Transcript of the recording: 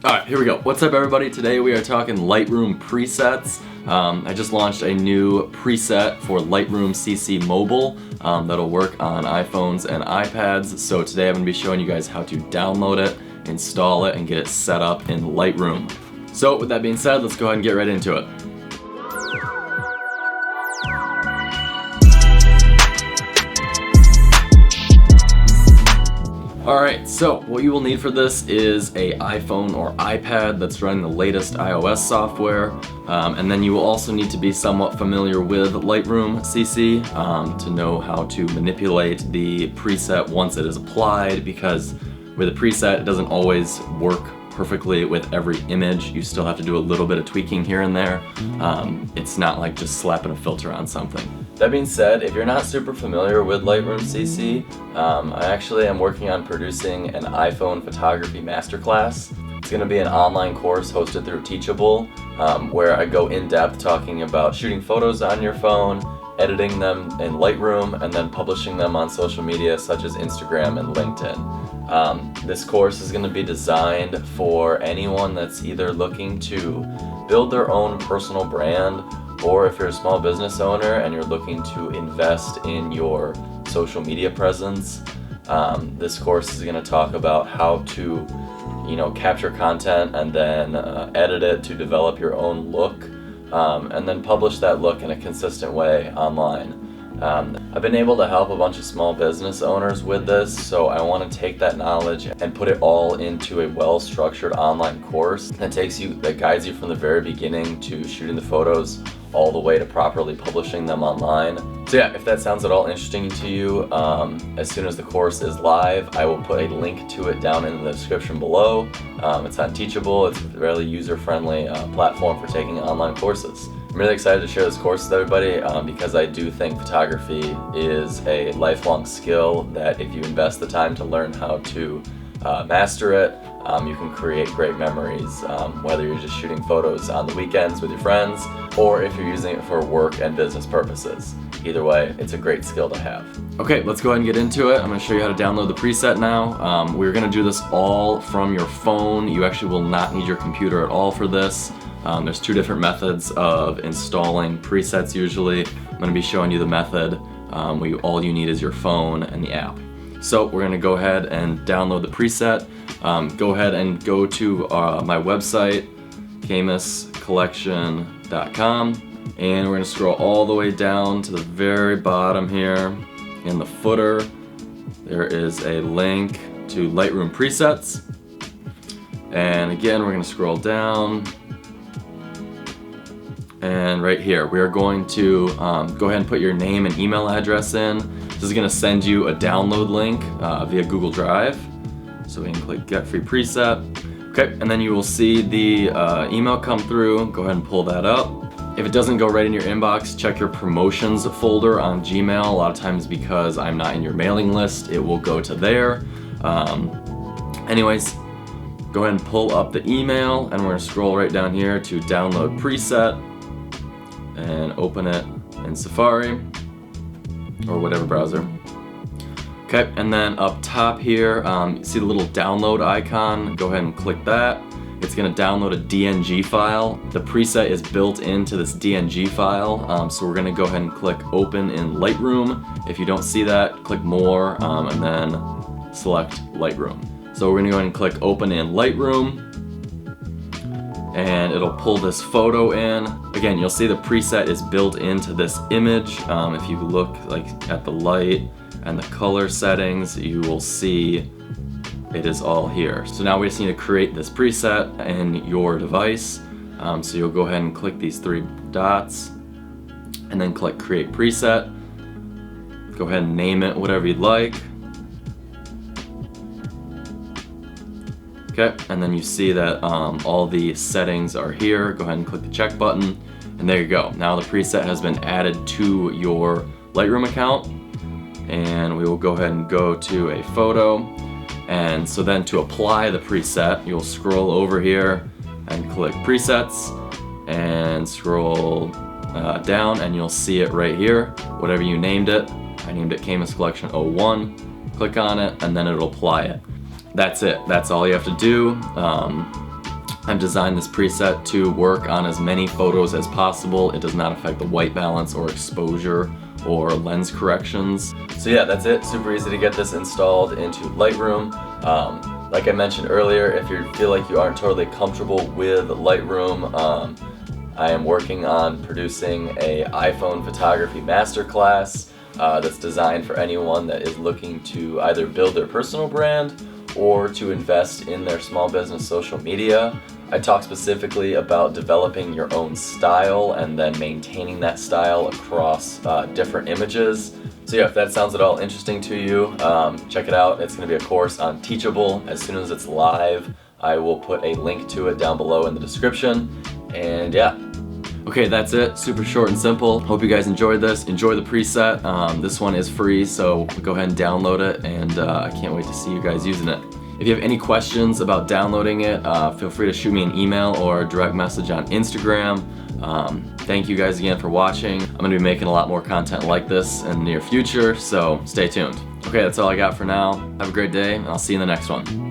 Alright, here we go. What's up everybody? Today we are talking Lightroom presets. I just launched a new preset for Lightroom CC Mobile that'll work on iPhones and iPads. So today I'm going to be showing you guys how to download it, install it, and get it set up in Lightroom. So with that being said, let's go ahead and get right into it. Alright, so what you will need for this is a iPhone or iPad that's running the latest iOS software, and then you will also need to be somewhat familiar with Lightroom CC to know how to manipulate the preset once it is applied, because with a preset it doesn't always work perfectly with every image. You still have to do a little bit of tweaking here and there. It's not like just slapping a filter on something. That being said, if you're not super familiar with Lightroom CC, I actually am working on producing an iPhone Photography Masterclass. It's going to be an online course hosted through Teachable, where I go in depth talking about shooting photos on your phone, editing them in Lightroom, and then publishing them on social media such as Instagram and LinkedIn. This course is going to be designed for anyone that's either looking to build their own personal brand, or if you're a small business owner and you're looking to invest in your social media presence. This course is going to talk about how to, capture content and then edit it to develop your own look, and then publish that look in a consistent way online. I've been able to help a bunch of small business owners with this, so I want to take that knowledge and put it all into a well-structured online course that guides you from the very beginning to shooting the photos all the way to properly publishing them online. So yeah, if that sounds at all interesting to you, as soon as the course is live, I will put a link to it down in the description below. It's on Teachable. It's a really user-friendly platform for taking online courses. I'm really excited to share this course with everybody because I do think photography is a lifelong skill that if you invest the time to learn how to master it, you can create great memories, whether you're just shooting photos on the weekends with your friends or if you're using it for work and business purposes. Either way, it's a great skill to have. Okay, let's go ahead and get into it. I'm going to show you how to download the preset now. We're going to do this all from your phone. You actually will not need your computer at all for this. There's two different methods of installing presets usually. I'm going to be showing you the method where all you need is your phone and the app. So we're going to go ahead and download the preset. Go ahead and go to my website, camuscollection.com, and we're going to scroll all the way down to the very bottom here. In the footer, there is a link to Lightroom presets. And again, we're going to scroll down. And right here, we are going to go ahead and put your name and email address in. This is going to send you a download link via Google Drive. So we can click Get Free Preset. Okay, and then you will see the email come through. Go ahead and pull that up. If it doesn't go right in your inbox, check your promotions folder on Gmail. A lot of times because I'm not in your mailing list, it will go to there. Anyways, go ahead and pull up the email, and we're going to scroll right down here to download preset and open it in Safari or whatever browser. Okay, and then up top here, see the little download icon. Go ahead and click that. It's going to download a DNG file. The preset is built into this DNG file, so we're going to go ahead and click Open in Lightroom. If you don't see that, click More, and then select Lightroom. So we're going to go ahead and click Open in Lightroom, and it'll pull this photo in. Again, you'll see the preset is built into this image. If you look at the light and the color settings, you will see it is all here. So now we just need to create this preset in your device. So you'll go ahead and click these three dots and then click Create Preset. Go ahead and name it whatever you'd like. Okay, and then you see that all the settings are here. Go ahead and click the check button, and there you go. Now the preset has been added to your Lightroom account, and we will go ahead and go to a photo. And so then to apply the preset, you'll scroll over here and click Presets and scroll down, and you'll see it right here, whatever you named it. I named it Camus Collection 01. Click on it, and then it'll apply it. That's it. That's all you have to do. I've designed this preset to work on as many photos as possible. It does not affect the white balance or exposure or lens corrections. So yeah, that's it. Super easy to get this installed into Lightroom. Like I mentioned earlier, if you feel like you aren't totally comfortable with Lightroom, I am working on producing a iPhone Photography Masterclass that's designed for anyone that is looking to either build their personal brand or to invest in their small business social media. I talk specifically about developing your own style and then maintaining that style across different images. So yeah, if that sounds at all interesting to you, check it out. It's going to be a course on Teachable. As soon as it's live, I will put a link to it down below in the description. And yeah. Okay, that's it. Super short and simple. Hope you guys enjoyed this. Enjoy the preset. This one is free, so go ahead and download it, and I can't wait to see you guys using it. If you have any questions about downloading it, feel free to shoot me an email or a direct message on Instagram. Thank you guys again for watching. I'm going to be making a lot more content like this in the near future, so stay tuned. Okay, that's all I got for now. Have a great day, and I'll see you in the next one.